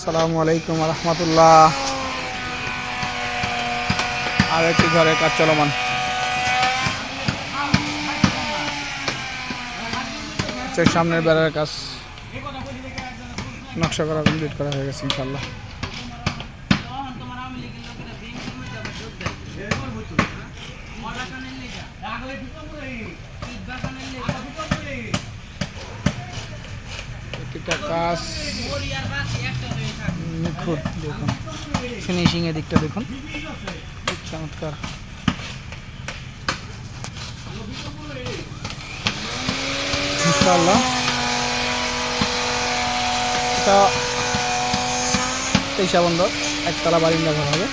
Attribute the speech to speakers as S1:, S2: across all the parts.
S1: আসসালামু আলাইকুম রহমতুল্লাহ। আর একটি ঘরের কাজ চলমান। সামনের বেড়ার কাজ নকশা করা কমপ্লিট করা হয়ে গেছে ইনশাল্লাহ। প্রতিটা কাজ নিখুঁত, দেখুন ফিনিশিং এর দিকটা দেখুন, চমৎকার। ইনশাআল্লাহ এটা 23 বন্দর একতলা বারিন্দা ঘর হবে।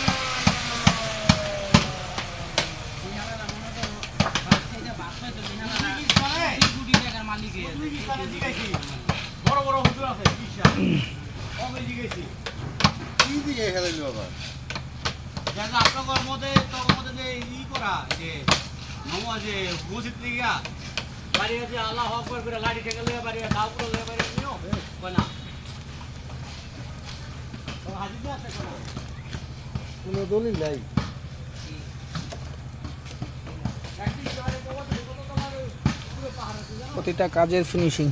S1: প্রতিটা কাজের ফিনিশিং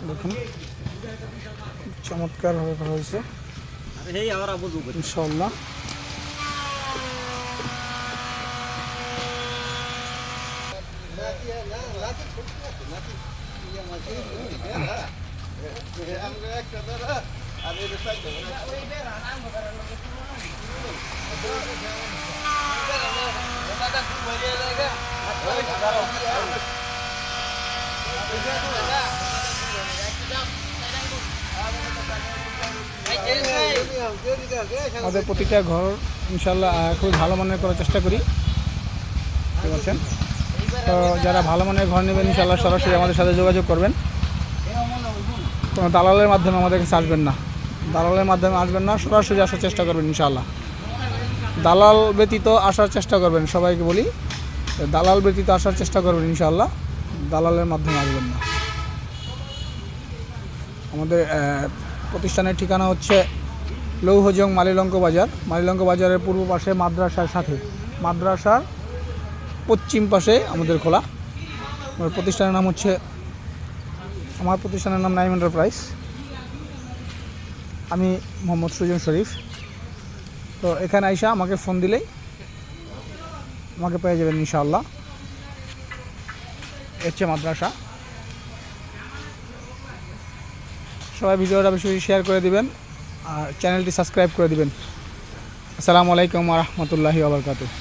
S1: দেখুন চমৎকার ভাবে করা হয়েছে ইনশাআল্লাহ। আমাদের প্রতিটা ঘর ইনশাল্লাহ খুব ভালো মানের করার চেষ্টা করি, ঠিক আছেন? তো যারা ভালো মানের ঘর নেবেন ইনশাল্লাহ সরাসরি আমাদের সাথে যোগাযোগ করবেন। কোনো দালালের মাধ্যমে আমাদের কাছে আসবেন না, দালালের মাধ্যমে আসবেন না, সরাসরি আসার চেষ্টা করবেন ইনশাল্লাহ। দালাল ব্যতীত আসার চেষ্টা করবেন, সবাইকে বলি দালাল ব্যতীত আসার চেষ্টা করবেন ইনশাল্লাহ, দালালের মাধ্যমে আসবেন না। আমাদের প্রতিষ্ঠানের ঠিকানা হচ্ছে লৌহজং মালিলঙ্ক বাজার। মালিলঙ্ক বাজারের পূর্ব পাশে মাদ্রাসার সাথে, মাদ্রাসার পশ্চিম পাশে আমাদের খোলা। আমার প্রতিষ্ঠানের নাম হচ্ছে, আমার প্রতিষ্ঠানের নাম নাইম এন্টারপ্রাইজ। আমি মোহাম্মদ সুজন শরীফ। তো এখানে আইসা আমাকে ফোন দিলেই আমাকে পেয়ে যাবেন ইনশাআল্লাহ। হচ্ছে মাদ্রাসা। সবাই ভিডিওটা বেশি বেশি শেয়ার করে দিবেন আর চ্যানেলটি সাবস্ক্রাইব করে দিবেন। আসসালামু আলাইকুম ওয়া রাহমাতুল্লাহি ওয়া বারাকাতুহু।